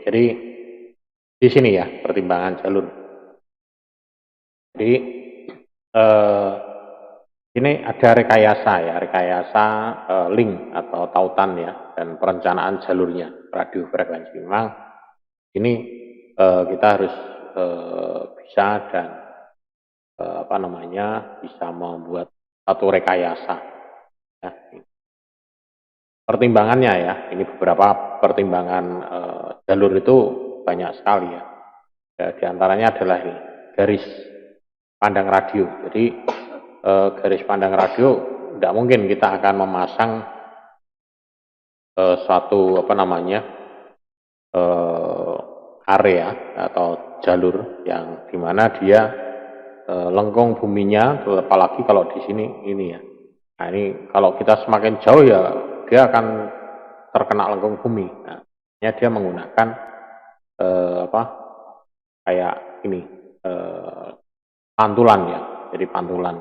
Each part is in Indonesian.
jadi di sini ya pertimbangan jalur. Jadi eh, ini ada rekayasa ya, rekayasa link atau tautan ya, dan perencanaan jalurnya radio frekuensi. Memang ini kita harus bisa dan apa namanya bisa membuat satu rekayasa. Ya. Pertimbangannya ya, ini beberapa pertimbangan jalur itu banyak sekali ya. Di antaranya adalah ini, garis pandang radio. Jadi garis pandang radio tidak mungkin kita akan memasang suatu apa namanya area atau jalur yang dimana dia lengkung buminya, apalagi kalau di sini ini ya. Nah ini kalau kita semakin jauh ya dia akan terkena lengkung bumi. Nah, dia menggunakan apa kayak ini pantulan ya, jadi pantulkan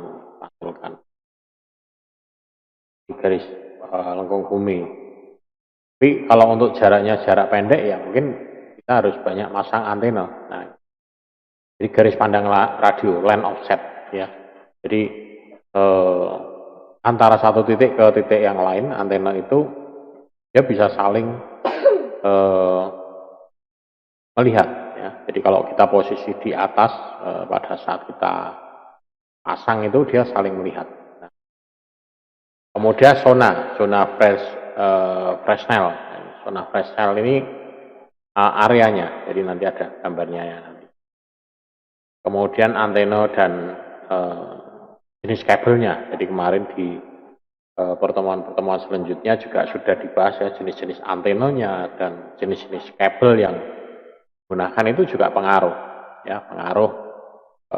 di garis lengkung bumi. Tapi kalau untuk jarak pendek ya mungkin kita harus banyak masang antena. Nah, jadi garis pandang radio, line offset ya. Jadi antara satu titik ke titik yang lain antena itu dia bisa saling melihat ya. Jadi kalau kita posisi di atas pada saat kita pasang itu dia saling melihat. Nah, kemudian zona Fresnel. Zona Fresnel ini areanya, jadi nanti ada gambarnya ya nanti. Kemudian antena dan jenis kabelnya. Jadi kemarin di pertemuan-pertemuan selanjutnya juga sudah dibahas ya jenis-jenis antenanya dan jenis-jenis kabel yang gunakan itu juga pengaruh ya, pengaruh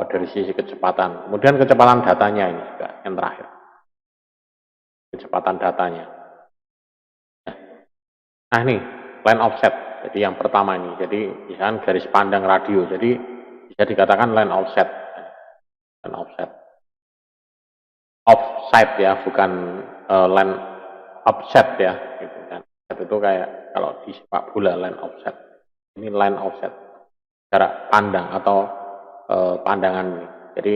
dari sisi kecepatan. Kemudian kecepatan datanya ini juga yang terakhir. Kecepatan datanya. Nah ini line offset. Jadi yang pertama ini, jadi misalkan garis pandang radio. Jadi bisa dikatakan line offset. Line offset. Offside ya, bukan line offset ya. Gitu kan. Itu kayak kalau di sepak bola line offset. Ini line offset. Jarak pandang atau pandangan ini. Jadi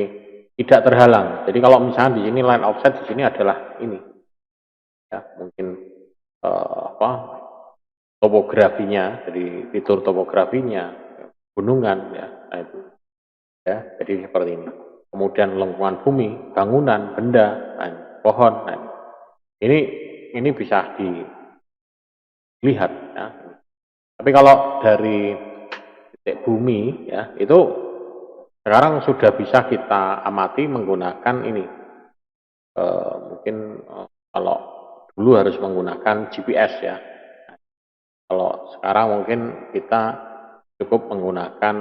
tidak terhalang. Jadi kalau misalnya di sini line offset, di sini adalah ini. Ya, mungkin apa topografinya, jadi fitur topografinya, gunungan ya, nah itu ya, jadi seperti ini. Kemudian lengkungan bumi, bangunan, benda, nah, pohon, nah, ini bisa dilihat ya. Tapi kalau dari titik bumi ya itu sekarang sudah bisa kita amati menggunakan ini. Mungkin kalau dulu harus menggunakan GPS ya. Kalau sekarang mungkin kita cukup menggunakan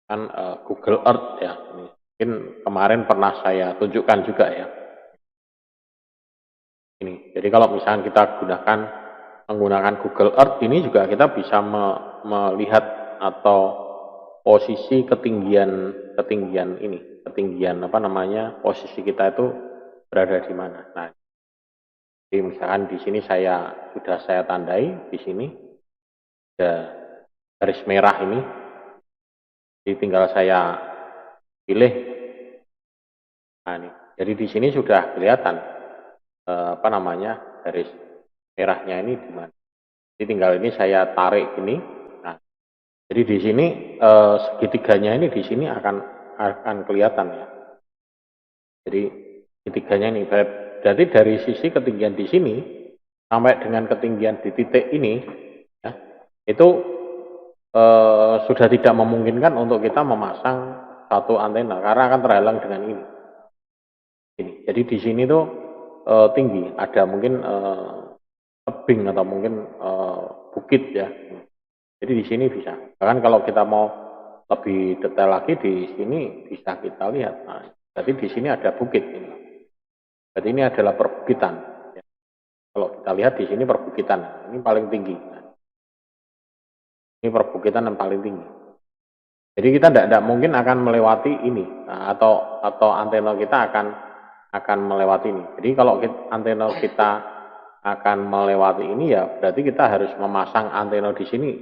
kan Google Earth ya. Mungkin kemarin pernah saya tunjukkan juga ya. Ini. Jadi kalau misalnya kita menggunakan Google Earth ini juga kita bisa melihat atau posisi ketinggian ini, ketinggian apa namanya, posisi kita itu berada di mana. Nah, jadi misalkan di sini sudah saya tandai di sini ada garis merah ini, jadi tinggal saya pilih. Nah, ini. Jadi di sini sudah kelihatan apa namanya garis merahnya ini di mana. Jadi tinggal ini saya tarik ini. Nah, jadi di sini segitiganya ini di sini akan kelihatan ya. Jadi segitiganya ini berarti dari sisi ketinggian di sini sampai dengan ketinggian di titik ini ya, itu sudah tidak memungkinkan untuk kita memasang satu antena karena akan terhalang dengan ini. Jadi di sini tuh tinggi, ada mungkin tebing atau mungkin bukit ya. Jadi di sini bisa. Bahkan kalau kita mau lebih detail lagi di sini bisa kita lihat. Nah, jadi di sini ada bukit ini. Jadi ini adalah perbukitan. Ya. Kalau kita lihat di sini perbukitan, ini paling tinggi. Ini perbukitan yang paling tinggi. Jadi kita tidak mungkin akan melewati ini, nah, atau antena kita akan melewati ini. Jadi kalau antena kita akan melewati ini ya berarti kita harus memasang antena di sini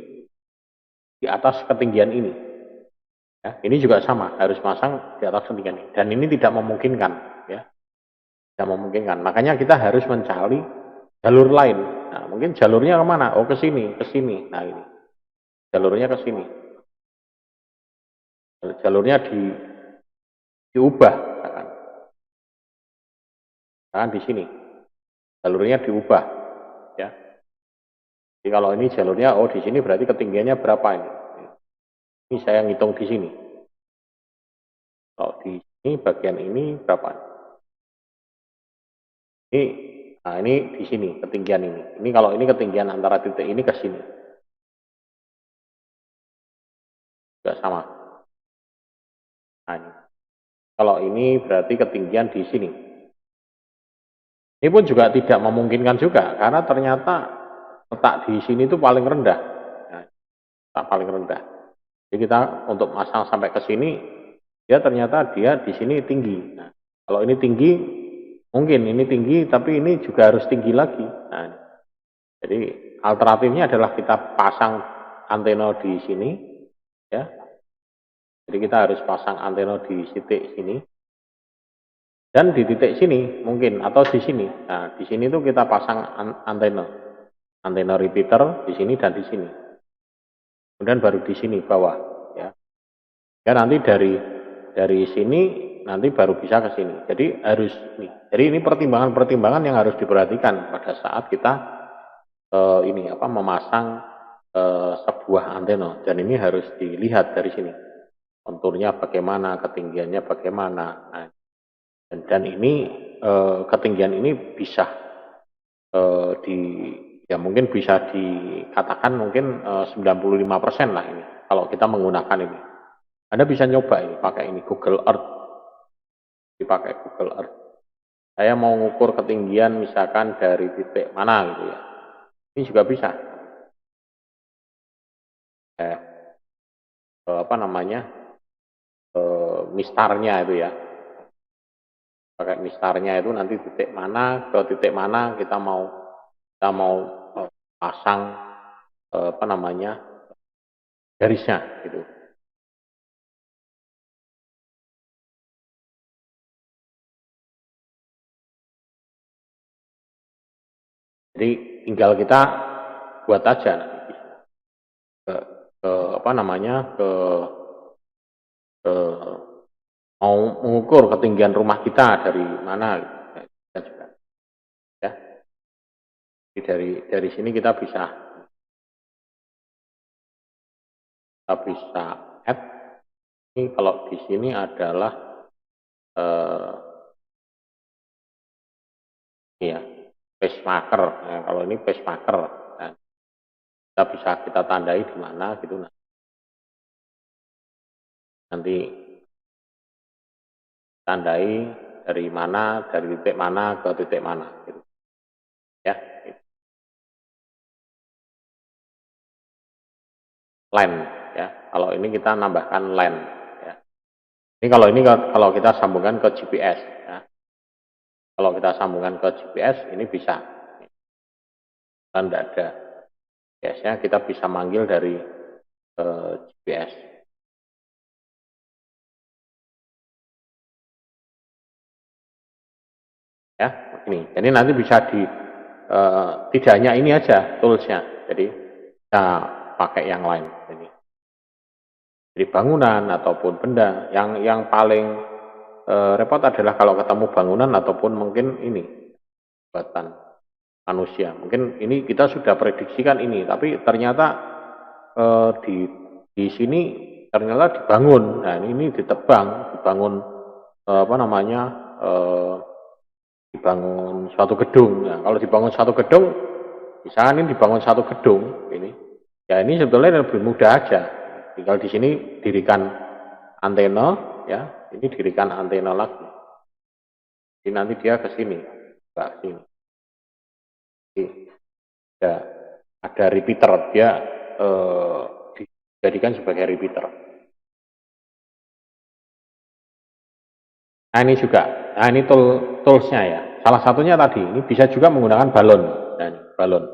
di atas ketinggian ini. Ya, ini juga sama, harus pasang di atas ketinggian ini. Dan ini tidak memungkinkan, ya, tidak memungkinkan. Makanya kita harus mencari jalur lain. Nah, mungkin jalurnya kemana? Oh, ke sini, ke sini. Nah, ini jalurnya ke sini. Jalurnya diubah, kan di sini. Jalurnya diubah, ya. Jadi kalau ini jalurnya, oh di sini berarti ketinggiannya berapa ini? Ini saya ngitung di sini. Kalau di sini bagian ini berapa? Ini, nah ini di sini ketinggian ini. Ini kalau ini ketinggian antara titik ini ke sini. Juga sama. Nah, ini. Kalau ini berarti ketinggian di sini. Ini pun juga tidak memungkinkan juga, karena ternyata letak di sini itu paling rendah. Nah, letak paling rendah. Jadi kita untuk masang sampai ke sini, dia ternyata dia di sini tinggi. Nah, kalau ini tinggi, mungkin ini tinggi, tapi ini juga harus tinggi lagi. Nah, jadi alternatifnya adalah kita pasang antena di sini, ya. Jadi kita harus pasang antena di titik sini. Dan di titik sini mungkin, atau di sini. Nah, di sini tuh kita pasang antena repeater di sini dan di sini. Kemudian baru di sini bawah, ya. Ya nanti dari sini nanti baru bisa ke sini. Jadi harus nih. Jadi ini pertimbangan-pertimbangan yang harus diperhatikan pada saat kita memasang sebuah antena. Dan ini harus dilihat dari sini. Konturnya bagaimana, ketinggiannya bagaimana. Nah, dan ini ketinggian ini bisa mungkin bisa dikatakan mungkin 95% lah ini kalau kita menggunakan ini. Anda bisa nyoba ini pakai ini Google Earth, dipakai Google Earth. Saya mau ngukur ketinggian misalkan dari titik mana gitu ya. Ini juga bisa. Mistarnya itu ya. Pakai mistarnya itu nanti titik mana ke titik mana kita mau pasang garisnya gitu. Jadi tinggal kita buat aja nanti mau mengukur ketinggian rumah kita dari mana gitu. Ya. Jadi dari sini kita bisa add. Ini kalau di sini adalah pacemaker. Nah, kalau ini pacemaker, nah, kita tandai di mana gitu. Nanti tandai dari mana, dari titik mana ke titik mana gitu. Ya. Line ya. Kalau ini kita nambahkan line ya. Ini kalau kita sambungkan ke GPS ya. Kalau kita sambungkan ke GPS ini bisa. Kan tidak ada GPS-nya, kita bisa manggil dari GPS. Ya, ini. Jadi nanti bisa tidak hanya ini aja toolsnya. Jadi kita pakai yang lain. Jadi bangunan ataupun benda yang paling repot adalah kalau ketemu bangunan ataupun mungkin ini buatan manusia. Mungkin ini kita sudah prediksikan ini, tapi ternyata di sini ternyata dibangun. Nah ini dibangun dibangun suatu gedung. Nah, kalau dibangun satu gedung, misalnya ini dibangun satu gedung ini, ya ini sebetulnya lebih mudah aja. Tinggal di sini dirikan antena, ya, ini dirikan antena lagi. Jadi nanti dia ke sini, ke sini. Jadi, ada repeater, dia dijadikan sebagai repeater. Nah ini juga, nah ini toolsnya ya. Salah satunya tadi, ini bisa juga menggunakan balon. Nah, balon.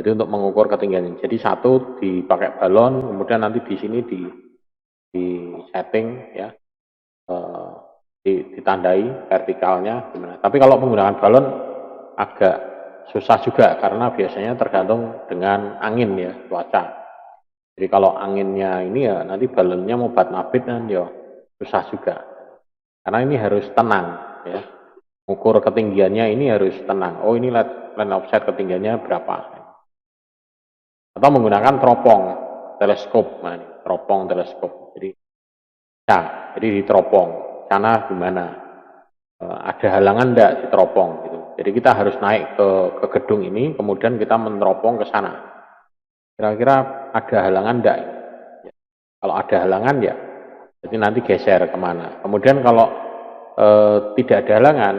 Jadi untuk mengukur ketinggian. Jadi satu dipakai balon, kemudian nanti di sini di setting ya, ditandai vertikalnya gimana. Tapi kalau menggunakan balon agak susah juga karena biasanya tergantung dengan angin ya, cuaca. Jadi kalau anginnya ini ya nanti balonnya mau bat-mabit kan ya susah juga. Karena ini harus tenang ya. Ukur ketinggiannya ini harus tenang. Oh ini line offset ketinggiannya berapa. Atau menggunakan teropong teleskop. Nah, ini, teropong teleskop. Jadi ya, jadi di teropong. Sana gimana? Ada halangan enggak di teropong gitu. Jadi kita harus naik ke gedung ini, kemudian kita meneropong ke sana. Kira-kira ada halangan enggak? Ya. Kalau ada halangan ya, jadi nanti geser kemana. Kemudian kalau tidak ada halangan,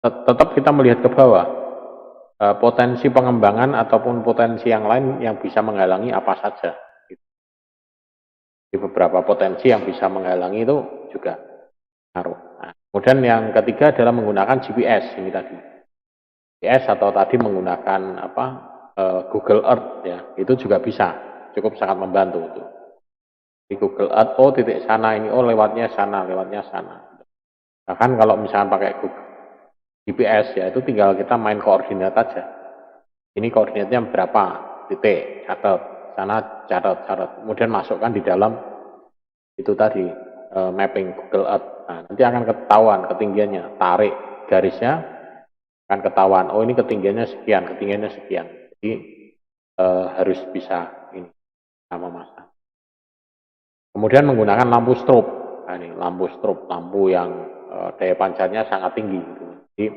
tetap kita melihat ke bawah. Potensi pengembangan ataupun potensi yang lain yang bisa menghalangi apa saja. Di beberapa potensi yang bisa menghalangi itu juga ngaruh. Nah, kemudian yang ketiga adalah menggunakan GPS ini tadi. GPS atau tadi menggunakan apa Google Earth ya, itu juga bisa, cukup sangat membantu itu. Di Google Earth, oh titik sana ini, oh lewatnya sana, lewatnya sana. Bahkan kalau misalkan pakai Google GPS ya itu tinggal kita main koordinat aja. Ini koordinatnya berapa titik, catat, sana catat. Kemudian masukkan di dalam itu tadi mapping Google Earth. Nah, nanti akan ketahuan ketinggiannya, tarik garisnya akan ketahuan. Oh ini ketinggiannya sekian. Jadi harus bisa ini sama masa. Kemudian menggunakan lampu strobe. Nah, ini lampu strobe, lampu yang daya pancarnya sangat tinggi. Gitu. Jadi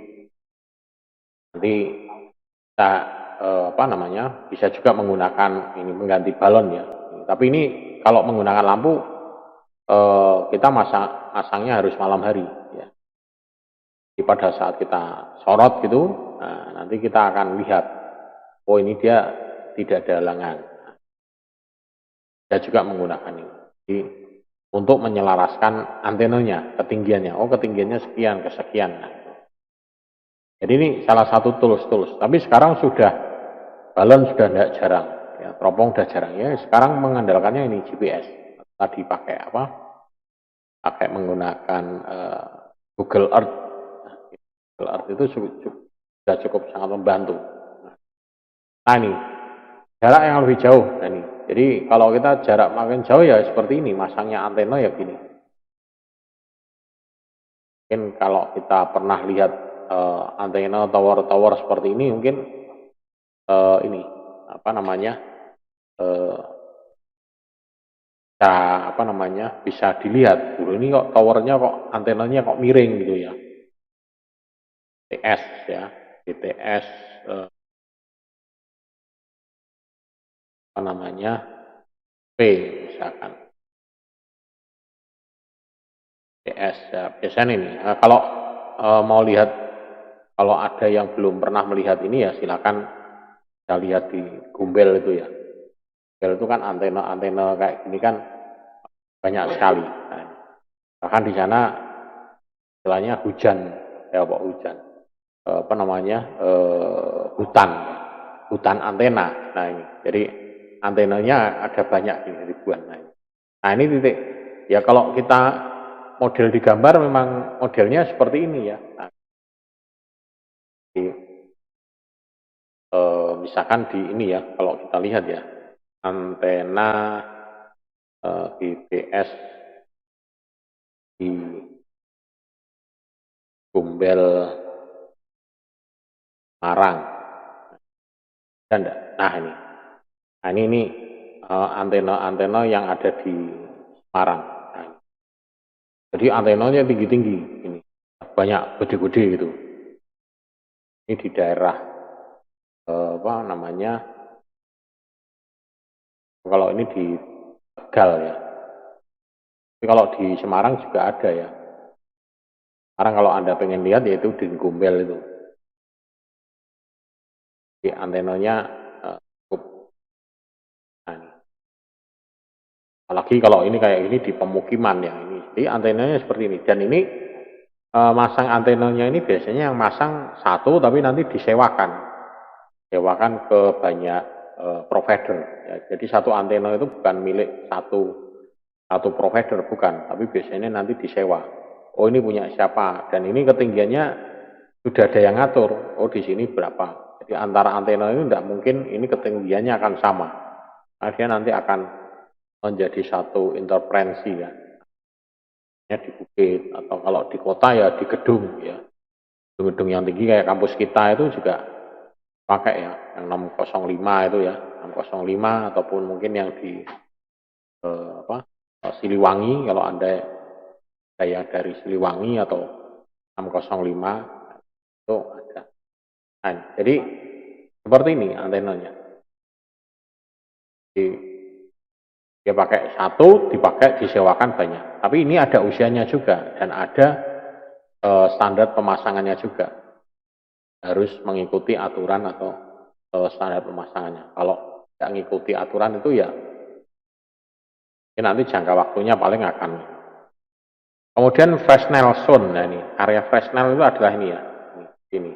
nanti kita apa namanya bisa juga menggunakan ini mengganti balon ya. Tapi ini kalau menggunakan lampu kita masangnya harus malam hari ya. Jadi pada saat kita sorot gitu, nah, nanti kita akan lihat, oh ini dia tidak ada halangan. Kita juga menggunakan ini. Jadi untuk menyelaraskan antenanya, ketinggiannya. Oh ketinggiannya sekian, kesekian. Nah, jadi ini salah satu tools. Tapi sekarang sudah balon sudah tidak jarang, ya, teropong sudah jarang ya. Sekarang mengandalkannya ini GPS. Tadi pakai apa? Pakai menggunakan Google Earth. Google Earth itu sudah cukup sangat membantu. Nah ini jarak yang lebih jauh. Nah, ini. Jadi kalau kita jarak makin jauh ya seperti ini, masangnya antena ya gini. Mungkin kalau kita pernah lihat antena tower seperti ini, mungkin ini apa namanya bisa dilihat. Dulu ini kok towernya kok antenanya kok miring gitu ya. BTS ya, BTS apa namanya P misalkan BTS ya, biasanya ini. Nah, kalau mau lihat, kalau ada yang belum pernah melihat ini ya silakan kita lihat di Gumbel itu ya. Gumbel itu kan antena kayak gini kan banyak sekali. Nah, bahkan di sana istilahnya hujan ya Pak hujan. Apa namanya hutan antena. Nah ini jadi antenanya ada banyak ini ribuan. Nah ini titik ya kalau kita model di gambar memang modelnya seperti ini ya. Nah, misalkan di ini ya kalau kita lihat ya antena GPS di Gumbel Marang. Nah ini antena yang ada di Semarang. Nah, jadi antenanya tinggi-tinggi ini banyak gede-gede gitu. Ini di daerah apa namanya? Kalau ini di Tegal ya. Tapi kalau di Semarang juga ada ya. Sekarang kalau Anda pengen lihat yaitu di Gumbel itu. Di antenanya cukup. Nah, ini. Apalagi kalau ini kayak ini di pemukiman ya ini. Jadi antenanya seperti ini. Dan ini masang antenanya ini biasanya yang masang satu tapi nanti disewakan. sewakan ke banyak provider. Ya. Jadi satu antena itu bukan milik satu provider, bukan, tapi biasanya nanti disewa. Oh ini punya siapa? Dan ini ketinggiannya sudah ada yang ngatur. Oh di sini berapa? Jadi antara antena ini tidak mungkin ini ketinggiannya akan sama. Akhirnya nanti akan menjadi satu interferensi ya. Di bukit atau kalau di kota ya di gedung ya. Gedung-gedung yang tinggi kayak kampus kita itu juga pakai ya, yang 605 itu ya, 605 ataupun mungkin yang di Siliwangi kalau Anda yang dari Siliwangi atau 605 itu ada. Nah, jadi seperti ini antenanya. Dia pakai satu, dipakai disewakan banyak. Tapi ini ada usianya juga dan ada standar pemasangannya juga. Harus mengikuti aturan atau standar pemasangannya. Kalau tidak mengikuti aturan itu ya nanti jangka waktunya paling akan. Kemudian Fresnel zone, nah ini area Fresnel itu adalah ini ya, ini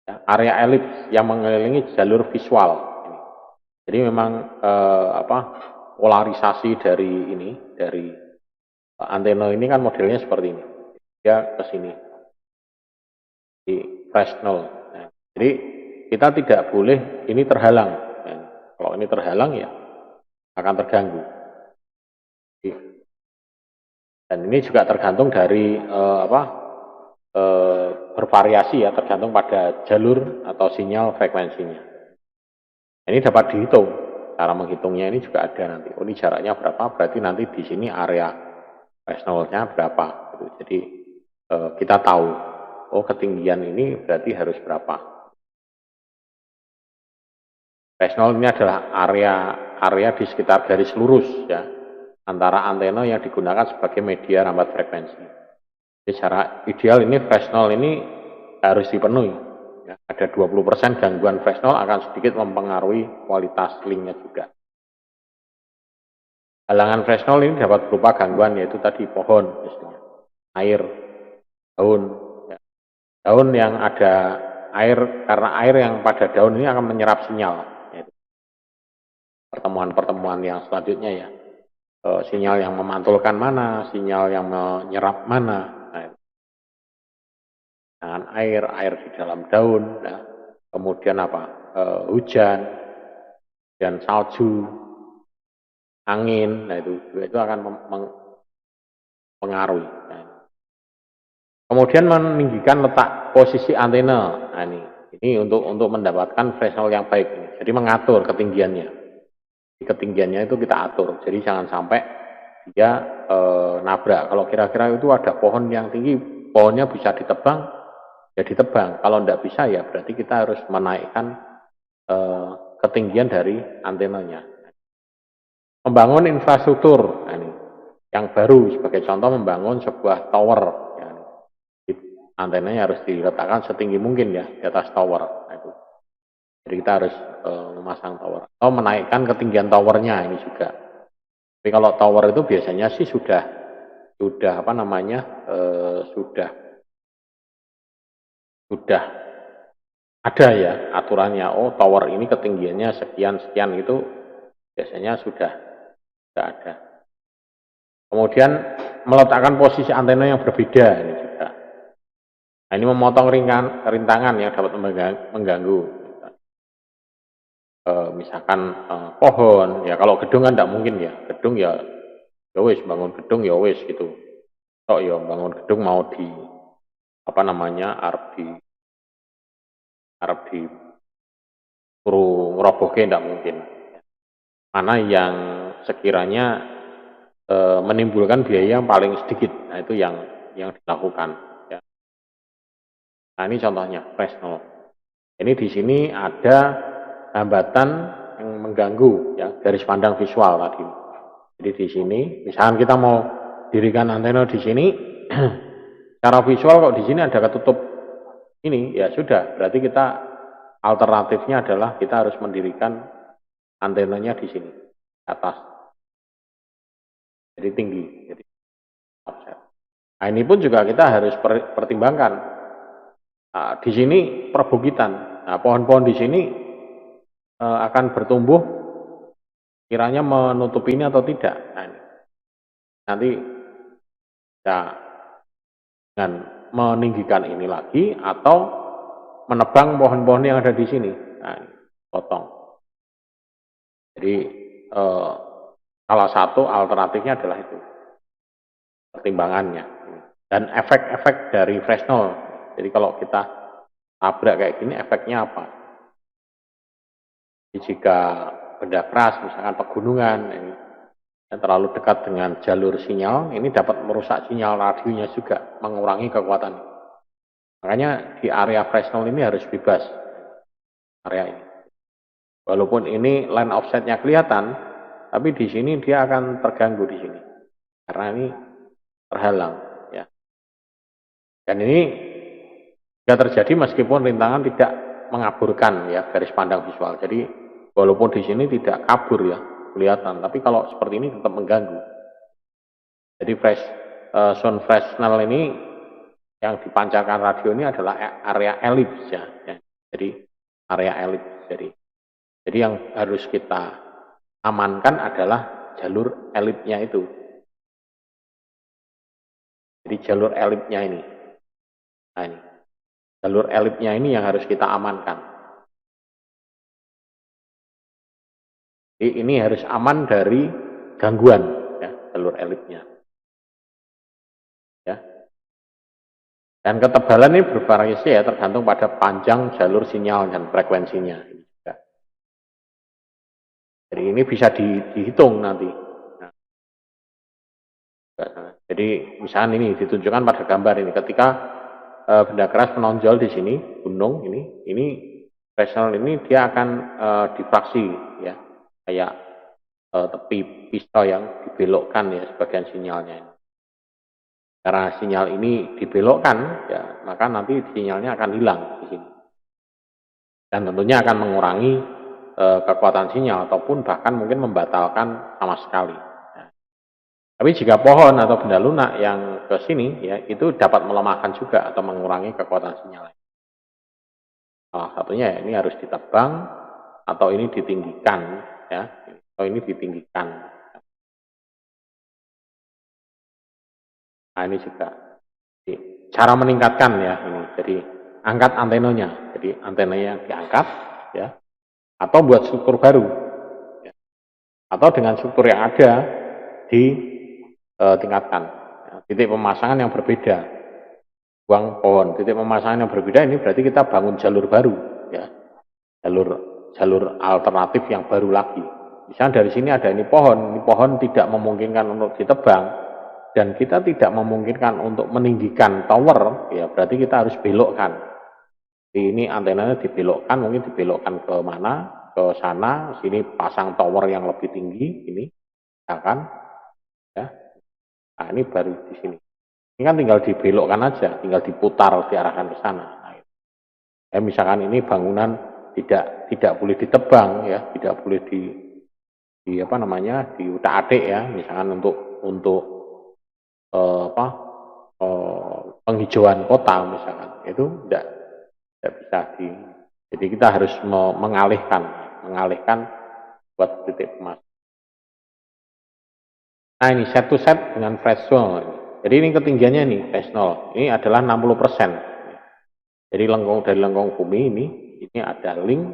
ya, area elips yang mengelilingi jalur visual. Ini. Jadi memang polarisasi dari ini dari antena ini kan modelnya seperti ini, dia ke sini di Fresnel. Nah, jadi kita tidak boleh ini terhalang. Nah, kalau ini terhalang ya akan terganggu. Dan ini juga tergantung dari bervariasi ya, tergantung pada jalur atau sinyal frekuensinya. Ini dapat dihitung, cara menghitungnya ini juga ada nanti. Oh ini jaraknya berapa? Berarti nanti di sini area Fresnelnya berapa? Jadi kita tahu, oh ketinggian ini berarti harus berapa. Fresnel ini adalah area di sekitar garis lurus ya, antara antena yang digunakan sebagai media rambat frekuensi. Jadi secara ideal ini Fresnel ini harus dipenuhi. Ya, ada 20% gangguan Fresnel akan sedikit mempengaruhi kualitas linknya juga. Halangan Fresnel ini dapat berupa gangguan yaitu tadi pohon, misalnya, air, daun. Ya. Daun yang ada air, karena air yang pada daun ini akan menyerap sinyal. Pertemuan-pertemuan yang selanjutnya ya. Sinyal yang memantulkan mana, sinyal yang menyerap mana. Dengan air di dalam daun, ya. Kemudian hujan, dan salju, angin, nah itu akan mempengaruhi. Nah. Kemudian meninggikan letak posisi antena. Nah ini untuk mendapatkan Fresnel yang baik. Jadi mengatur ketinggiannya. Ketinggiannya itu kita atur. Jadi jangan sampai dia nabrak. Kalau kira-kira itu ada pohon yang tinggi, pohonnya bisa ditebang, ya ditebang. Kalau tidak bisa ya berarti kita harus menaikkan ketinggian dari antenanya. Membangun infrastruktur, nah ini yang baru sebagai contoh membangun sebuah tower. Ya, antenanya harus diletakkan setinggi mungkin ya di atas tower. Nah, itu. Jadi kita harus memasang tower atau menaikkan ketinggian towernya ini juga. Tapi kalau tower itu biasanya sih sudah ada ya aturannya. Oh tower ini ketinggiannya sekian itu biasanya sudah ada. Kemudian meletakkan posisi antena yang berbeda ini juga. Nah ini memotong rintangan yang dapat mengganggu. Misalkan pohon ya, kalau gedung kan tidak mungkin ya, gedung ya wis bangun gedung ya wis gitu. Tok ya bangun gedung mau di arep di suruh ngerobohke tidak mungkin. Mana yang sekiranya menimbulkan biaya yang paling sedikit, nah itu yang dilakukan. Ya. Nah ini contohnya Fresnel. Ini di sini ada hambatan yang mengganggu ya garis pandang visual tadi. Jadi di sini, misalkan kita mau dirikan antena di sini, secara visual kok di sini ada ketutup ini, ya sudah. Berarti kita alternatifnya adalah kita harus mendirikan antenanya di sini, atas. Jadi tinggi. Jadi offset. Nah ini pun juga kita harus pertimbangkan. Nah, di sini perbukitan. Nah pohon-pohon di sini akan bertumbuh kiranya menutupi ini atau tidak. Nah, ini. Nanti ya dengan meninggikan ini lagi atau menebang pohon-pohon yang ada di sini. Nah, ini, potong. Jadi salah satu alternatifnya adalah itu pertimbangannya. Dan efek-efek dari Fresnel. Jadi kalau kita tabrak kayak gini, efeknya apa? Jadi jika benda keras, misalkan pegunungan, ini yang terlalu dekat dengan jalur sinyal, ini dapat merusak sinyal radionya juga, mengurangi kekuatan. Makanya di area Fresnel ini harus bebas area ini. Walaupun ini line offsetnya kelihatan, tapi di sini dia akan terganggu di sini karena ini terhalang. Ya. Dan ini tidak terjadi meskipun rintangan tidak mengaburkan ya garis pandang visual. Jadi walaupun di sini tidak kabur ya kelihatan, tapi kalau seperti ini tetap mengganggu. Jadi sound Fresnel ini yang dipancarkan radio ini adalah area elips ya. Jadi area elips. Jadi yang harus kita amankan adalah jalur elipsnya itu. Jadi jalur elipsnya ini. Nah ini. Jalur elipsnya ini yang harus kita amankan. Jadi ini harus aman dari gangguan ya, jalur elipsnya. Ya. Dan ketebalan ini bervariasi ya tergantung pada panjang jalur sinyal dan frekuensinya. Jadi ini bisa dihitung nanti. Nah, jadi misalnya ini ditunjukkan pada gambar ini ketika benda keras menonjol di sini gunung ini Fresnel ini dia akan difraksi ya kayak tepi pisau yang dibelokkan ya sebagian sinyalnya ini. Karena sinyal ini dibelokkan ya maka nanti sinyalnya akan hilang di sini dan tentunya akan mengurangi kekuatan sinyal ataupun bahkan mungkin membatalkan sama sekali. Tapi jika pohon atau benda lunak yang ke sini ya itu dapat melemahkan juga atau mengurangi kekuatan sinyal. Salah satunya ya, ini harus ditebang atau ini ditinggikan ya, atau ini ditinggikan. Nah ini juga jadi, cara meningkatkan ya ini. Jadi angkat antenanya. Jadi antenanya diangkat ya atau buat struktur baru ya. Atau dengan struktur yang ada ditingkatkan ya, titik pemasangan yang berbeda buang pohon titik pemasangan yang berbeda ini berarti kita bangun jalur baru ya jalur alternatif yang baru lagi misalnya dari sini ada ini pohon tidak memungkinkan untuk ditebang dan kita tidak memungkinkan untuk meninggikan tower ya berarti kita harus belokkan. Ini antenanya dibelokkan, mungkin dibelokkan ke mana, ke sana, sini pasang tower yang lebih tinggi, ini, misalkan, ya. Nah ini baru di sini. Ini kan tinggal dibelokkan aja, tinggal diputar, diarahkan ke sana. Nah, ya, misalkan ini bangunan tidak boleh ditebang, ya, tidak boleh di apa namanya, diutak-atik ya, misalkan untuk penghijauan kota misalkan, itu tidak bisa jadi kita harus mengalihkan buat titik emas. Nah ini set to set dengan Fresnel. Jadi ini ketinggiannya nih Fresnel. Ini adalah 60%. Jadi dari lengkung bumi ini ada link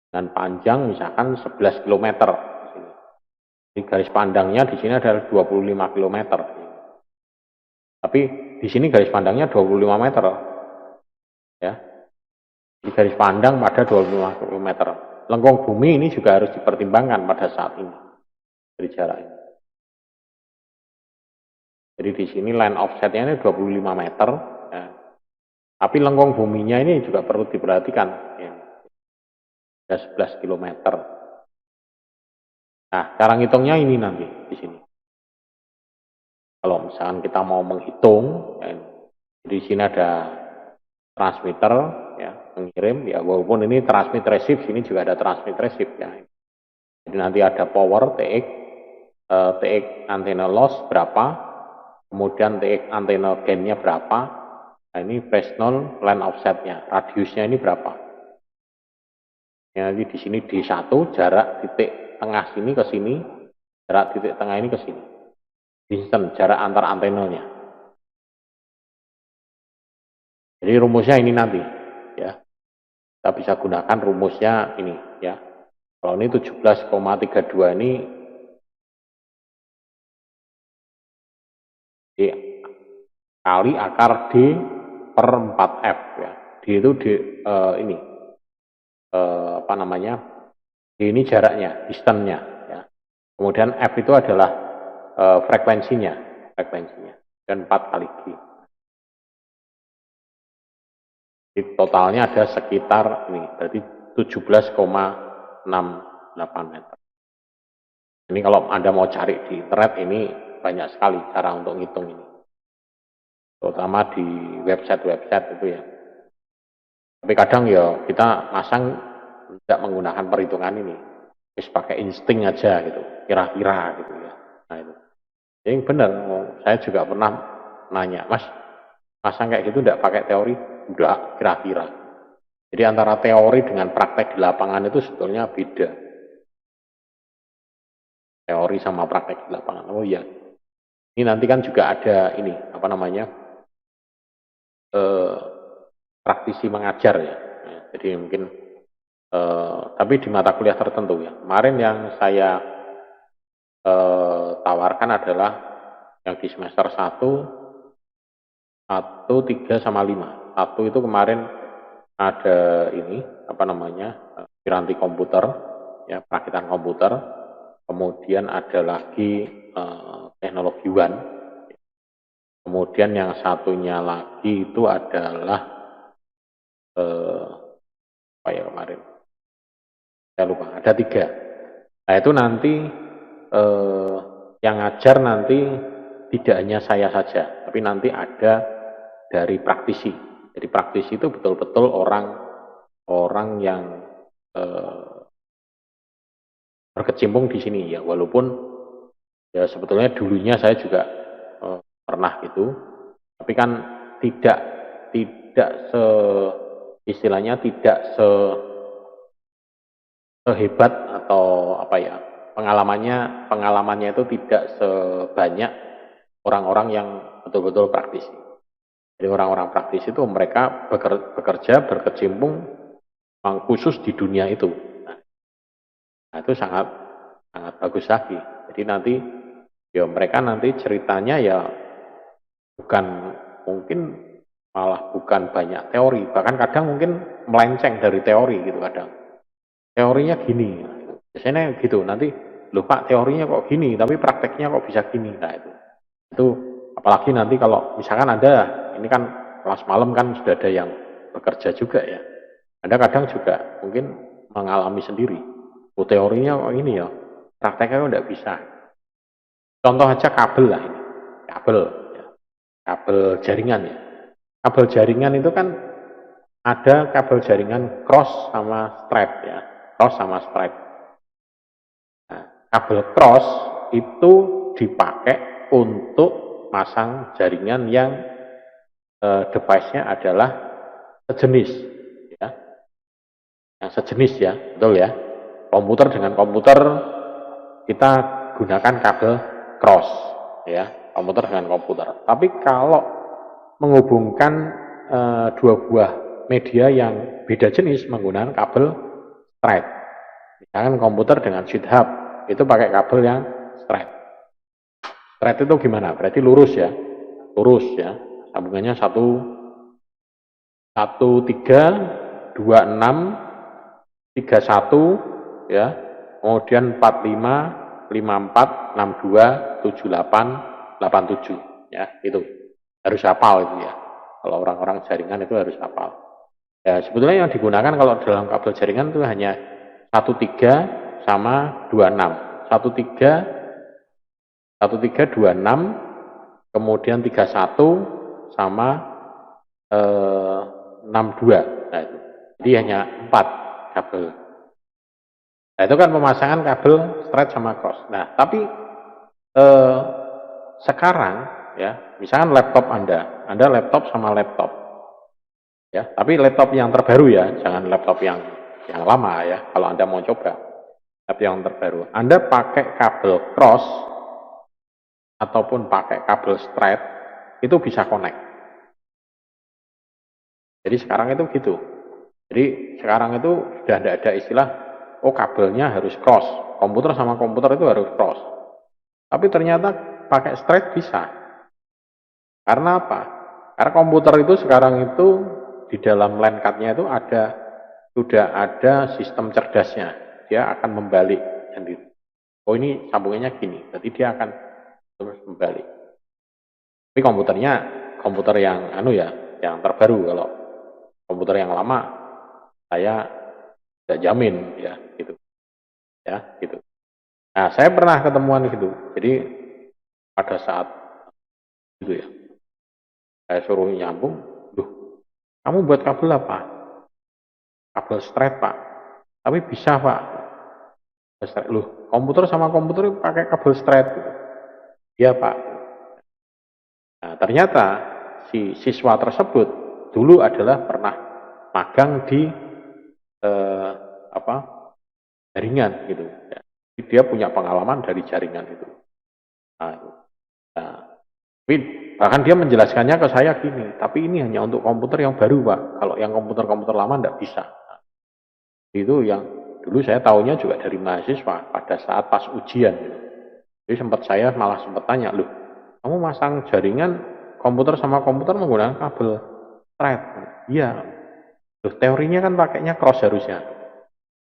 dan panjang misalkan 11 km. Jadi garis pandangnya di sini adalah 25 km. Tapi di sini garis pandangnya 25 meter. Ya. Di garis pandang pada 25 km. Lengkung bumi ini juga harus dipertimbangkan pada saat ini. Dari jarak ini. Jadi di sini line offsetnya ini 25 meter. Ya. Tapi lengkung buminya ini juga perlu diperhatikan. Ya. Ada 11 km. Nah, cara ngitungnya ini nanti di sini. Kalau misalkan kita mau menghitung, ya, di sini ada transmitter, ya, mengirim, ya walaupun ini transmit receive, sini juga ada transmit receive, ya. Jadi nanti ada power TX, TX antena loss berapa, kemudian TX antena gainnya berapa, nah ini Fresnel line offsetnya, radiusnya ini berapa. Ya, jadi di sini D1 jarak titik tengah sini ke sini, jarak titik tengah ini ke sini. Distance jarak antar antenanya. Jadi rumusnya ini nanti ya. Kita bisa gunakan rumusnya ini ya. Kalau ini 17,32 ini D kali akar D per 4F ya. D itu ini apa namanya? D ini jaraknya, distance-nya ya. Kemudian F itu adalah frekuensinya dan 4 kali G. Jadi totalnya ada sekitar ini berarti 17,68 meter. Ini kalau Anda mau cari di internet ini banyak sekali cara untuk ngitung ini. Terutama di website-website itu ya. Tapi kadang ya kita masang tidak menggunakan perhitungan ini. Terus pakai insting aja gitu, kira-kira gitu ya. Nah itu. Jadi benar, saya juga pernah nanya, Mas, masang kayak gitu tidak pakai teori? Enggak, kira-kira. Jadi antara teori dengan praktek di lapangan itu sebetulnya beda. Teori sama praktek di lapangan. Oh iya. Ini nanti kan juga ada ini, apa namanya, praktisi mengajar ya. Jadi mungkin, tapi di mata kuliah tertentu ya. Kemarin yang saya tawarkan adalah yang di semester 1, 3 sama 5. 1 itu kemarin ada ini, apa namanya, piranti komputer, ya, perakitan komputer. Kemudian ada lagi teknologi WAN. Kemudian yang satunya lagi itu adalah apa ya kemarin? Saya lupa. Ada 3. Nah itu nanti yang ngajar nanti tidak hanya saya saja, tapi nanti ada dari praktisi. Jadi praktisi itu betul-betul orang yang berkecimpung di sini ya, walaupun ya sebetulnya dulunya saya juga pernah gitu, tapi kan tidak istilahnya tidak sehebat atau apa ya, pengalamannya itu tidak sebanyak orang-orang yang betul-betul praktisi. Jadi orang-orang praktisi itu mereka bekerja berkecimpung khusus di dunia itu. Nah itu sangat bagus lagi. Jadi nanti ya mereka nanti ceritanya ya mungkin malah bukan banyak teori, bahkan kadang mungkin melenceng dari teori gitu kadang. Teorinya gini, biasanya gitu. Nanti loh Pak teorinya kok gini, tapi prakteknya kok bisa gini. Nah itu apalagi nanti kalau misalkan ada, ini kan kelas malam kan sudah ada yang bekerja juga ya. Anda kadang juga mungkin mengalami sendiri. Oh, teorinya kok ini ya, prakteknya kok tidak bisa. Contoh aja kabel lah ini, kabel jaringan ya. Kabel jaringan itu kan ada kabel jaringan cross sama strap ya, cross sama strap. Nah, kabel cross itu dipakai untuk masang jaringan yang device-nya adalah sejenis ya. Yang sejenis ya, betul ya. Komputer dengan komputer kita gunakan kabel cross ya, komputer dengan komputer. Tapi kalau menghubungkan dua buah media yang beda jenis menggunakan kabel straight. Misalkan komputer dengan sheet hub itu pakai kabel yang straight. Straight itu gimana? Berarti lurus ya, sambungannya 1, 3, 2, 6, 31 ya, kemudian 45, 54, 62, 78, 87 ya, itu harus hafal itu ya. Kalau orang-orang jaringan itu harus hafal. Ya, sebetulnya yang digunakan kalau dalam kabel jaringan itu hanya 13 sama 26. 13 26, kemudian 31 sama 62. Nah, itu. Jadi hanya 4 kabel. Nah, itu kan pemasangan kabel straight sama cross. Nah, tapi sekarang ya, misalkan laptop Anda laptop sama laptop. Ya, tapi laptop yang terbaru ya, jangan laptop yang yang lama ya, kalau Anda mau coba. Tapi yang terbaru, Anda pakai kabel cross ataupun pakai kabel straight, itu bisa connect. Jadi sekarang itu gitu. Jadi sekarang itu sudah tidak ada istilah, oh kabelnya harus cross. Komputer sama komputer itu harus cross. Tapi ternyata pakai straight bisa. Karena apa? Karena komputer itu sekarang itu di dalam LAN card-nya itu sudah ada sistem cerdasnya. Dia akan membalik sendiri. Oh ini sambungannya gini, berarti dia akan terus membalik. Tapi komputernya komputer yang yang terbaru. Kalau komputer yang lama saya tidak jamin ya gitu. Ya, gitu. Nah, saya pernah ketemuan gitu. Jadi pada saat itu ya, saya suruh nyambung, "Duh, kamu buat kabel apa?" "Kabel straight, Pak." "Tapi bisa, Pak." Straight. Loh, komputer sama komputer pakai kabel straight gitu. "Iya, Pak." Nah, ternyata si siswa tersebut dulu adalah pernah magang di eh, apa jaringan gitu. Ya. Dia punya pengalaman dari jaringan itu. Nah, nah, tapi bahkan dia menjelaskannya ke saya gini, tapi ini hanya untuk komputer yang baru, Pak. Kalau yang komputer-komputer lama tidak bisa. Nah, itu yang dulu saya tahunya juga dari mahasiswa pada saat pas ujian. Gitu. Jadi saya malah sempat tanya, loh, kamu masang jaringan komputer sama komputer menggunakan kabel thread? Iya. Loh, teorinya kan pakainya cross harusnya.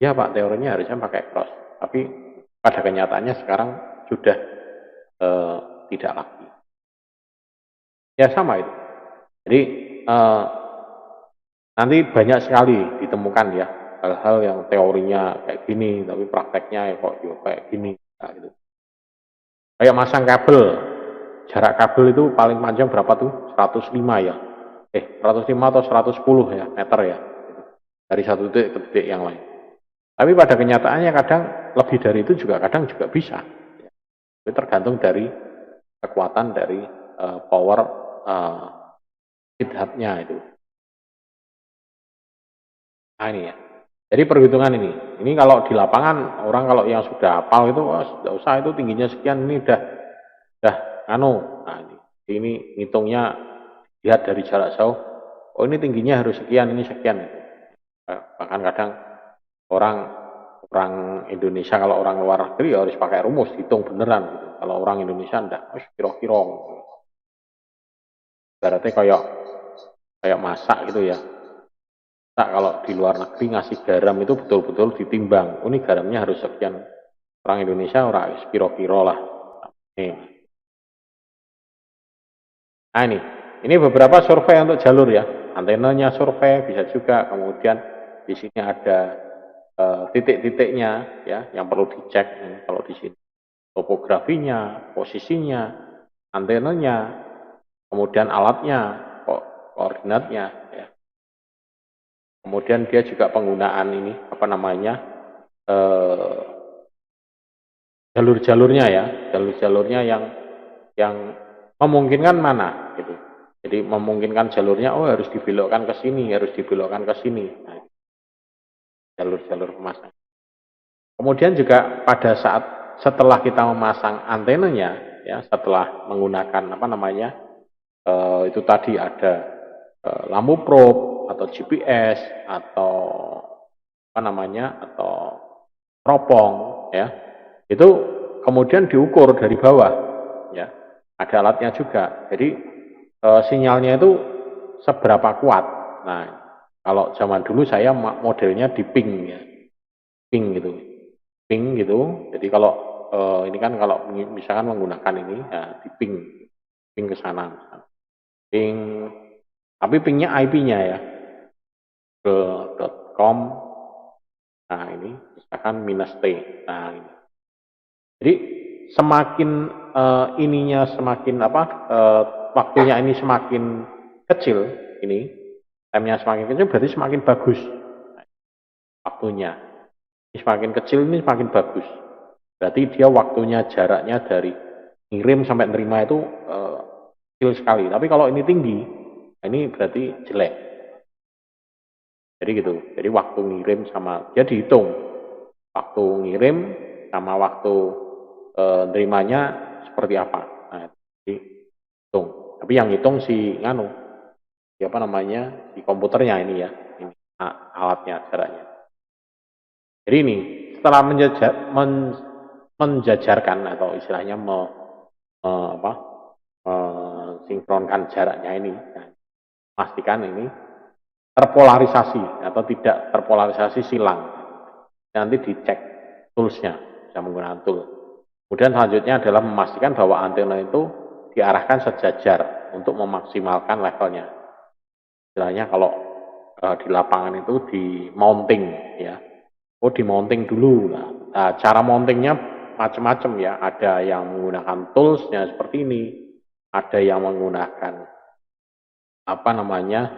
Ya Pak, teorinya harusnya pakai cross. Tapi pada kenyataannya sekarang sudah tidak lagi. Ya sama itu. Jadi nanti banyak sekali ditemukan ya hal-hal yang teorinya kayak gini, tapi prakteknya ya kok kayak gini. Nah, gitu. Kayak masang kabel, jarak kabel itu paling panjang berapa tuh? 105 ya. 105 atau 110 ya meter ya. Dari satu titik ke titik yang lain. Tapi pada kenyataannya kadang lebih dari itu kadang juga bisa. Itu tergantung dari kekuatan dari power hub-nya itu. Nah ini ya. Jadi perhitungan ini. Ini kalau di lapangan orang kalau yang sudah hafal itu sudah usah itu tingginya sekian ini udah Nah ini ngitungnya lihat dari jarak jauh. Oh ini tingginya harus sekian, ini sekian. Bahkan kadang orang Indonesia kalau orang luar negeri ya harus pakai rumus hitung beneran gitu. Kalau orang Indonesia enggak, kira-kira berarti kayak masak gitu ya. Nah, kalau di luar negeri ngasih garam itu betul-betul ditimbang. Oh, ini garamnya harus sekian. Orang Indonesia orang kira-kira lah. Nah ini beberapa survei untuk jalur ya. Antenanya survei bisa juga. Kemudian di sini ada titik-titiknya ya yang perlu dicek kalau di sini. Topografinya, posisinya, antenanya, kemudian alatnya, koordinatnya. Ya. Kemudian dia juga penggunaan ini jalur-jalurnya ya, jalur-jalurnya yang memungkinkan mana gitu. Jadi memungkinkan jalurnya harus dibelokkan ke sini, harus dibelokkan ke sini. Nah, jalur-jalur pemasangan. Kemudian juga pada saat setelah kita memasang antenanya ya, setelah menggunakan itu tadi ada lampu probe atau GPS atau atau teropong ya. Itu kemudian diukur dari bawah ya. Ada alatnya juga. Jadi sinyalnya itu seberapa kuat. Nah, kalau zaman dulu saya modelnya di ping ya. Ping gitu. Ping gitu. Jadi kalau ini kan kalau misalkan menggunakan ini ya di ping ke sana. Ping tapi pingnya IP-nya ya. Ke .com. Nah, ini misalkan -T. Nah, ini. Jadi semakin ininya semakin waktunya ini semakin kecil ini time-nya semakin kecil berarti semakin bagus waktunya. Ini semakin kecil ini semakin bagus. Berarti dia waktunya jaraknya dari ngirim sampai nerima itu kecil sekali. Tapi kalau ini tinggi, ini berarti jelek. Jadi gitu. Jadi waktu ngirim sama dia dihitung. Waktu ngirim sama waktu nerimanya seperti apa. Nah, dihitung. Tapi yang hitung si nganu, siapa namanya, di komputernya ini ya, ini alatnya jaraknya. Jadi ini setelah menjajarkan atau istilahnya sinkronkan jaraknya ini, nah, pastikan ini terpolarisasi atau tidak terpolarisasi silang. Nanti dicek toolsnya, bisa menggunakan tool. Kemudian selanjutnya adalah memastikan bahwa antena itu diarahkan sejajar untuk memaksimalkan levelnya. Istilahnya kalau di lapangan itu di mounting ya. Oh, di mounting dulu. Nah, cara mountingnya macam-macam ya. Ada yang menggunakan toolsnya seperti ini, ada yang menggunakan apa namanya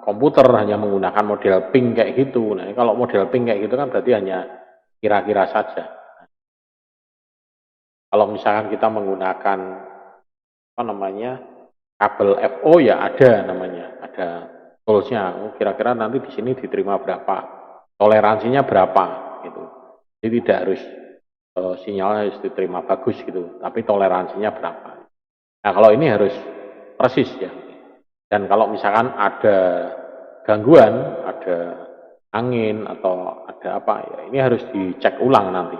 komputer hanya menggunakan model ping kayak gitu. Nah, kalau model ping kayak gitu kan berarti hanya kira-kira saja. Kalau misalkan kita menggunakan apa namanya kabel FO ya ada namanya, ada toolsnya. Kira-kira nanti di sini diterima berapa, toleransinya berapa gitu. Jadi tidak harus sinyalnya harus diterima bagus gitu, tapi toleransinya berapa. Nah kalau ini harus persis ya. Dan kalau misalkan ada gangguan, ada angin atau ada apa ya, ini harus dicek ulang nanti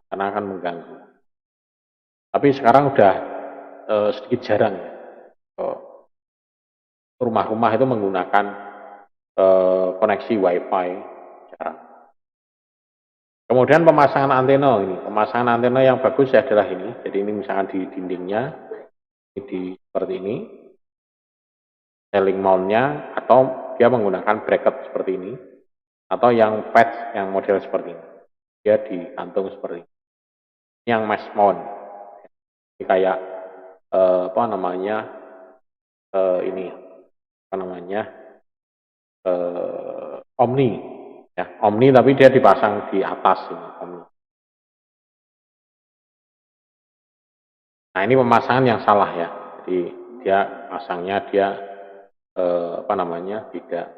karena akan mengganggu. Tapi sekarang udah sedikit jarang ya. Rumah-rumah itu menggunakan koneksi WiFi jarang. Kemudian pemasangan antena ini, pemasangan antena yang bagus adalah ini. Jadi ini misalkan di dindingnya, ini seperti ini, ceiling mount-nya, atau dia menggunakan bracket seperti ini, atau yang patch yang model seperti ini, dia digantung seperti ini. Ini yang mesh mount, ini kayak apa namanya ini apa namanya Omni, ya Omni tapi dia dipasang di atas ini Omni. Nah ini pemasangan yang salah ya, jadi dia pasangnya dia apa namanya tidak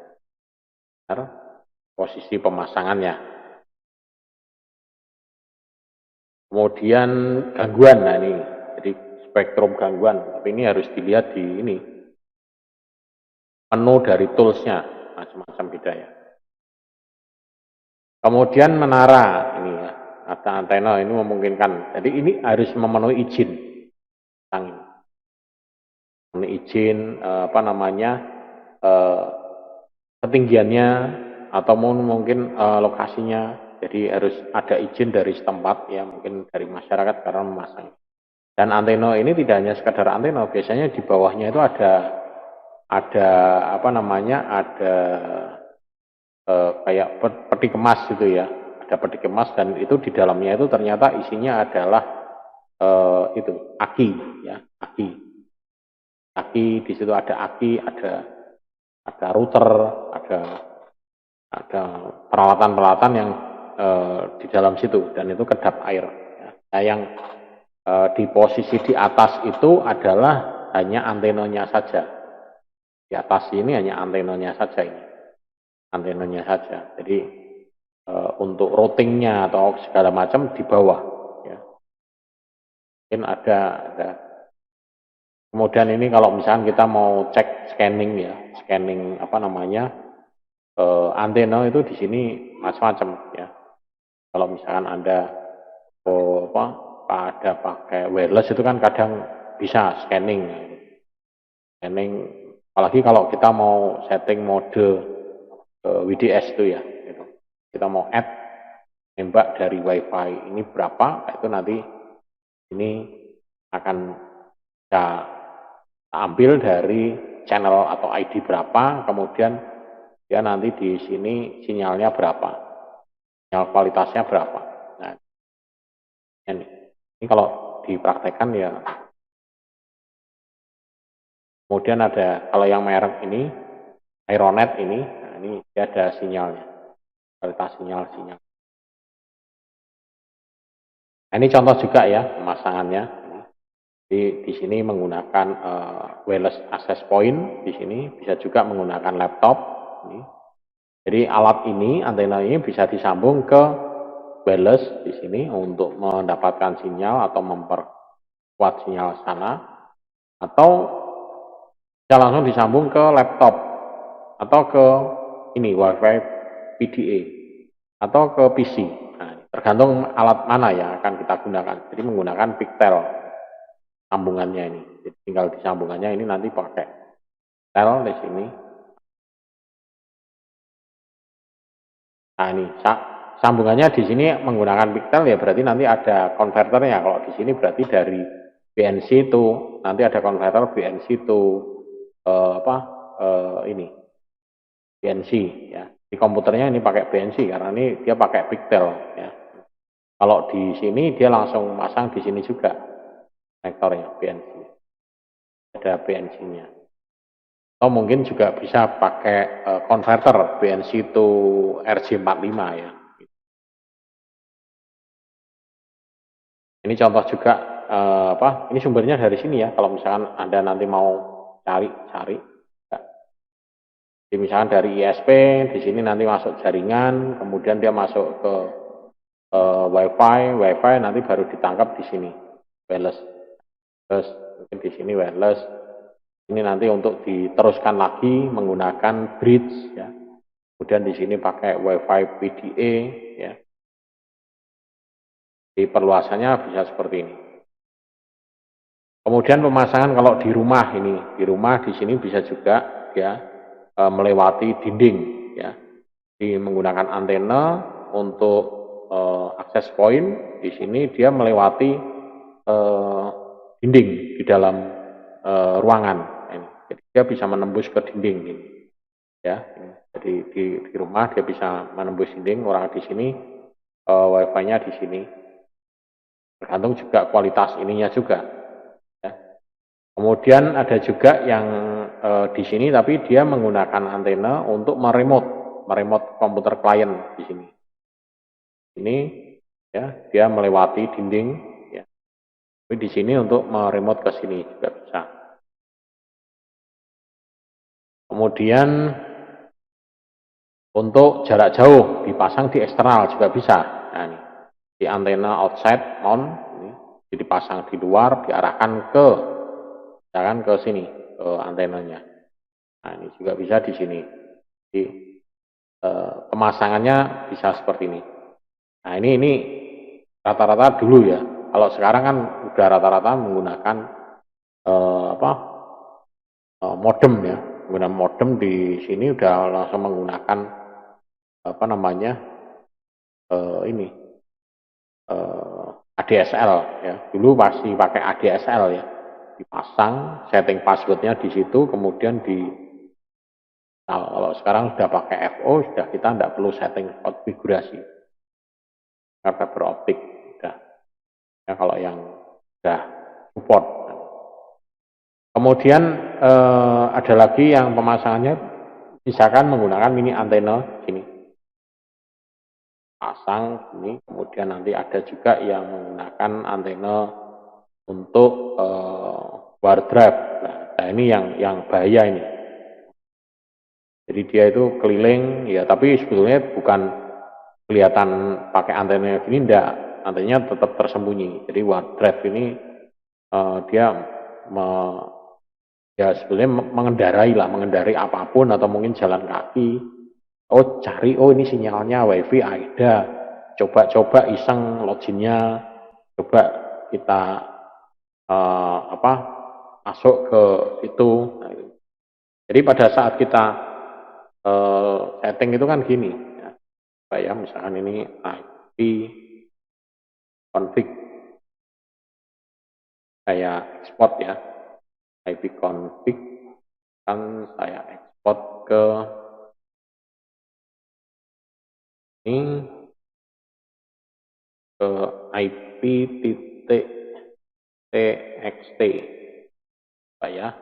benar posisi pemasangannya. Kemudian gangguan, nah ini jadi spektrum gangguan, tapi ini harus dilihat di ini menu dari toolsnya macam-macam beda ya. Kemudian menara ini ya, atau antena ini memungkinkan, jadi ini harus memenuhi izin angin. Ini izin apa namanya ketinggiannya atau mungkin lokasinya, jadi harus ada izin dari setempat ya, mungkin dari masyarakat karena memasang. Dan antena ini tidak hanya sekadar antena, biasanya di bawahnya itu ada apa namanya ada kayak peti kemas gitu ya, ada peti kemas dan itu di dalamnya itu ternyata isinya adalah itu aki ya, aki di situ ada aki, ada router, ada peralatan-peralatan yang di dalam situ dan itu kedap air. Ya. Nah yang di posisi di atas itu adalah hanya antenanya saja. Di atas ini hanya antenanya saja ini, antenanya saja. Jadi untuk routingnya atau segala macam di bawah. Ya. Mungkin ada. Kemudian ini kalau misalnya kita mau cek scanning ya, scanning apa namanya antena itu di sini macam-macam ya. Kalau misalkan ada ada pakai wireless itu kan kadang bisa scanning, apalagi kalau kita mau setting mode WDS itu ya, gitu. Kita mau add nembak dari WiFi ini berapa, itu nanti ini akan kita ambil dari channel atau ID berapa, kemudian ya nanti di sini sinyalnya berapa, sinyal kualitasnya berapa. Nah, ini kalau dipraktekkan ya. Kemudian ada kalau yang merek ini Aeronet ini, nah ini dia ada sinyalnya, kualitas sinyal. Nah, ini contoh juga ya pemasangannya. Di sini menggunakan wireless access point, di sini bisa juga menggunakan laptop. Ini. Jadi alat ini, antena ini bisa disambung ke wireless di sini untuk mendapatkan sinyal atau memperkuat sinyal sana, atau bisa langsung disambung ke laptop atau ke ini WiFi PDA atau ke PC. Nah, tergantung alat mana yang akan kita gunakan. Jadi menggunakan Pictel sambungannya ini. Jadi tinggal disambungannya ini nanti pakai tel di sini. Nah ini sambungannya di sini menggunakan Pictel ya, berarti nanti ada konverternya. Kalau di sini berarti dari BNC itu nanti ada konverter BNC itu ini BNC ya. Di komputernya ini pakai BNC karena ini dia pakai Pictel ya. Kalau di sini dia langsung masang di sini juga konektornya BNC. Ada BNC-nya. Atau mungkin juga bisa pakai konverter BNC to RJ45 ya. Ini contoh juga ini sumbernya dari sini ya. Kalau misalkan Anda nanti mau cari. Jadi misalkan dari ISP, di sini nanti masuk jaringan, kemudian dia masuk ke WiFi nanti baru ditangkap di sini wireless. Terus mungkin di sini wireless. Ini nanti untuk diteruskan lagi menggunakan bridge ya. Kemudian di sini pakai WiFi PDA ya. Di perluasannya bisa seperti ini. Kemudian pemasangan kalau di rumah ini, di rumah di sini bisa juga ya melewati dinding ya. Menggunakan antena untuk akses point, di sini dia melewati dinding di dalam ruangan. Jadi dia bisa menembus ke dinding ini. Ya, jadi di rumah dia bisa menembus dinding, orang di sini wifi-nya di sini. Tergantung juga kualitas ininya juga. Ya. Kemudian ada juga yang di sini tapi dia menggunakan antena untuk meremote komputer klien di sini. Ini ya dia melewati dinding ya. Tapi di sini untuk meremote ke sini juga bisa. Kemudian untuk jarak jauh dipasang di eksternal juga bisa. Nah, ini di antena outside on ini dipasang di luar, diarahkan ke misalkan ke sini ke antenanya. Nah, ini juga bisa di sini. Jadi pemasangannya bisa seperti ini. Nah, ini rata-rata dulu ya. Kalau sekarang kan udah rata-rata menggunakan modem ya. Menggunakan modem di sini udah langsung menggunakan ini ADSL ya. Dulu masih pakai ADSL ya. Dipasang setting passwordnya di situ, kemudian kalau sekarang sudah pakai FO, sudah kita tidak perlu setting konfigurasi karena beroptik sudah ya, kalau yang sudah support. Kemudian ada lagi yang pemasangannya misalkan menggunakan mini antena sini, pasang ini, kemudian nanti ada juga yang menggunakan antena untuk wire drive. Nah ini yang bahaya ini. Jadi dia itu keliling ya, tapi sebetulnya bukan kelihatan pakai antena ini, enggak, antenanya tetap tersembunyi. Jadi wire drive ini dia ya sebetulnya mengendarai apapun atau mungkin jalan kaki. Oh cari, oh ini sinyalnya wifi ada, coba iseng loginnya, coba kita masuk ke situ. Nah, jadi pada saat kita setting itu kan gini ya, misalkan ini IP config, saya export ya, IP config kan saya export ke ini, ke IP titik txt saya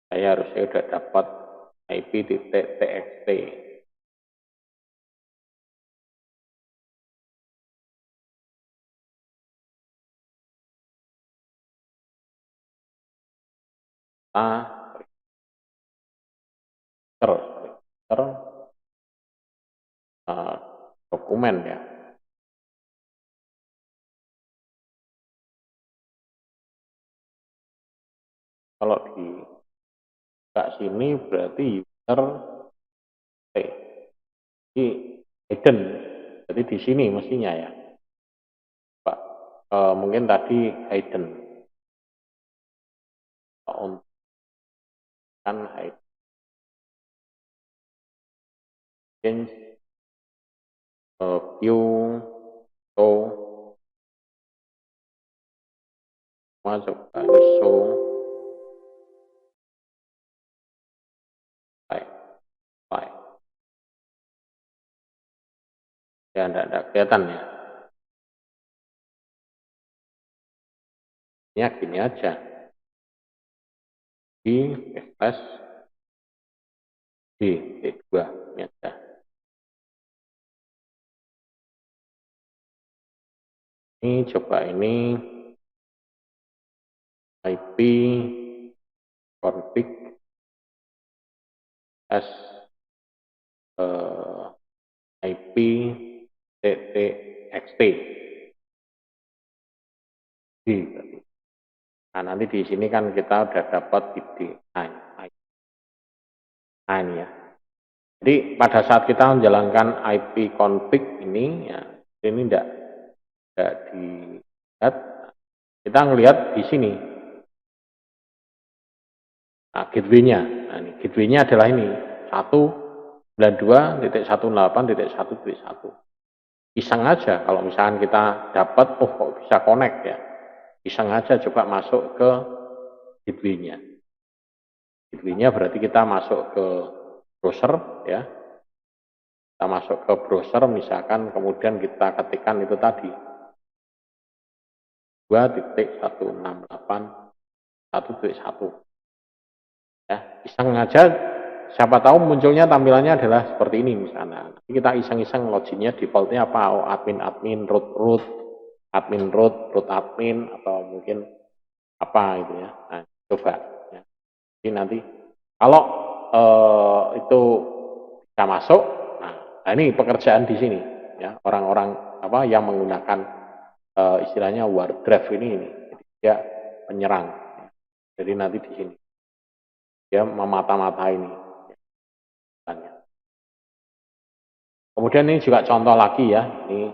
harusnya sudah dapat IP titik txt. dokumen ya. Kalau di sini berarti user di hidden, jadi di sini mestinya ya Pak. Mungkin tadi hidden kan hidden change view show masuk show file ya, tidak kelihatan ya. Ini gini aja di slash D2 ini aja. Ini coba ini IP config s IP txt D. Nah, nanti di sini kan kita udah dapat ide ini ya. Jadi pada saat kita menjalankan IP config ini ya, ini tidak dilihat, kita ngelihat di sini. Nah, gateway-nya. Nah, ini gateway-nya adalah ini 192.168.1.1. Iseng aja kalau misalkan kita dapat, oh kok bisa connect ya. Iseng aja coba masuk ke gateway-nya. Gateway-nya berarti kita masuk ke browser ya. Kita masuk ke browser misalkan, kemudian kita ketikkan itu tadi 2.168.1.1 ya. Iseng aja, siapa tahu munculnya tampilannya adalah seperti ini misalnya. Nanti kita iseng-iseng loginnya defaultnya apa? Oh, admin root admin, atau mungkin apa gitu ya. Nah, coba ya. Jadi nanti kalau itu bisa masuk, nah ini pekerjaan di sini ya, orang-orang apa yang menggunakan istilahnya war drive ini dia penyerang. Jadi nanti di sini dia memata-mata ini. Kemudian ini juga contoh lagi ya, ini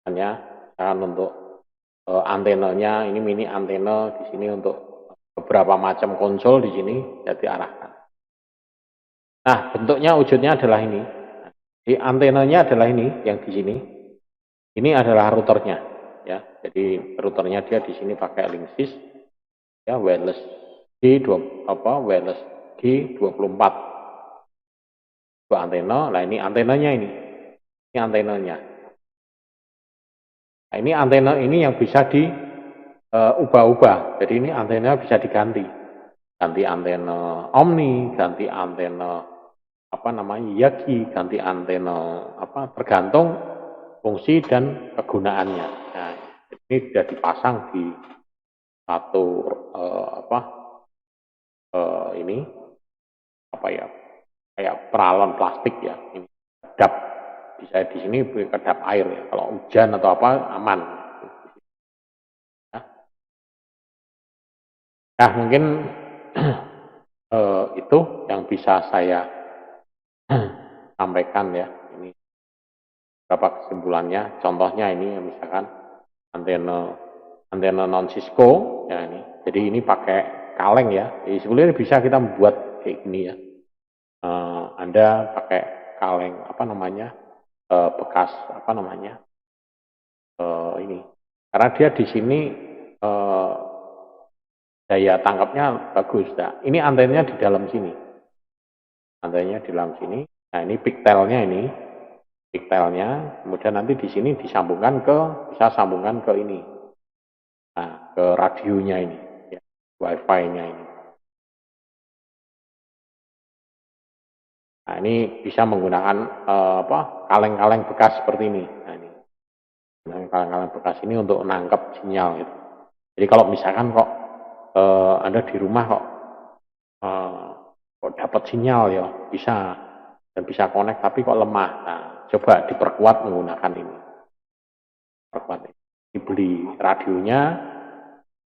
hanya untuk antenanya, ini mini antena di sini untuk beberapa macam konsol di sini jadi diarahkan. Nah, bentuknya wujudnya adalah ini. Jadi antenanya adalah ini yang di sini. Ini adalah routernya ya. Jadi routernya dia di sini pakai Linksys ya, wireless wireless G24. Dua antena. Nah, ini antenanya ini. Ini antenanya. Nah, ini antena ini yang bisa diubah-ubah. Jadi ini antena bisa diganti. Ganti antena Omni, ganti antena apa namanya Yagi, ganti antena apa, tergantung fungsi dan kegunaannya. Nah, ini sudah dipasang di satu ini apa ya, kayak peralon plastik ya. Ini kedap, bisa di sini kedap air ya. Kalau hujan atau apa aman. Nah, mungkin itu yang bisa saya sampaikan ya. Ini berapa kesimpulannya. Contohnya ini misalkan antena non Cisco ya ini. Jadi ini pakai kaleng ya. Jadi sebenarnya bisa kita membuat kayak gini ya. Anda pakai kaleng apa namanya, bekas apa namanya ini. Karena dia di sini daya tangkapnya bagus. Nah, ini antenanya di dalam sini. Antenanya di dalam sini. Nah, ini pigtailnya ini. Pigtailnya, kemudian nanti di sini disambungkan bisa sambungkan ke ini. Nah, ke radionya ini, ya, wifi-nya ini. Nah, ini bisa menggunakan kaleng-kaleng bekas seperti ini. Nah, ini kaleng-kaleng bekas ini untuk menangkap sinyal gitu. Jadi kalau misalkan kok Anda di rumah kok kok dapat sinyal ya, bisa dan bisa connect tapi kok lemah. Nah, coba diperkuat menggunakan ini. Perkuat ini. Dibeli radionya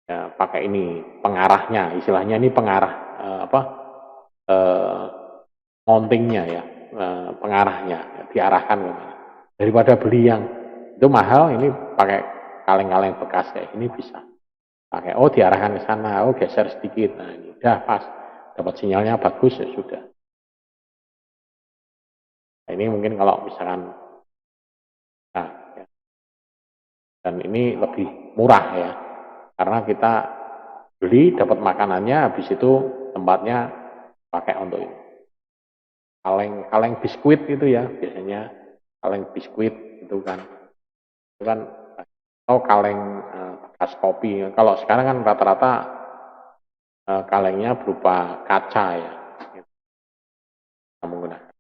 ya, pakai ini pengarahnya, istilahnya ini pengarah mountingnya ya, pengarahnya ya, diarahkan kemana. Daripada beli yang itu mahal, ini pakai kaleng-kaleng bekas kayak ini bisa pakai. Oh, diarahkan ke sana, oh geser sedikit, nah ini udah pas, dapat sinyalnya bagus ya sudah. Nah, ini mungkin kalau misalkan, nah, ya. Dan ini lebih murah ya, karena kita beli dapat makanannya, habis itu tempatnya pakai untuk ini. Kaleng biskuit itu ya, biasanya kaleng biskuit itu kan atau kaleng bekas kopi. Kalau sekarang kan rata-rata kalengnya berupa kaca ya, kita menggunakan.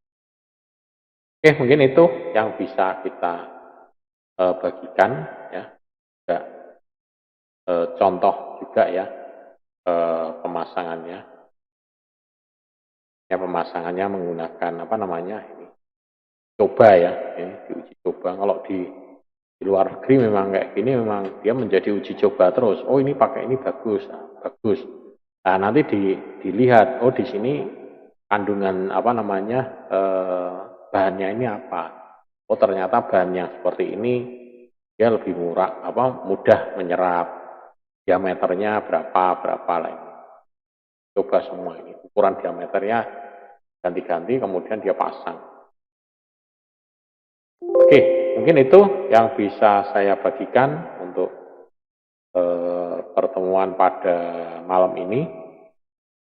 Oke, mungkin itu yang bisa kita bagikan ya, juga contoh juga ya pemasangannya. Ya, pemasangannya menggunakan apa namanya ini, coba ya, ini diuji coba. Kalau di luar negeri memang kayak gini, memang dia menjadi uji coba terus. Oh, ini pakai ini bagus, nah, bagus. Nah, nanti dilihat, oh di sini kandungan apa namanya bahannya ini apa. Oh, ternyata bahan yang seperti ini dia lebih murah, mudah menyerap, diameternya berapa lah ini. Coba semua ini, ukuran diameternya ganti-ganti, kemudian dia pasang. Oke, mungkin itu yang bisa saya bagikan untuk pertemuan pada malam ini.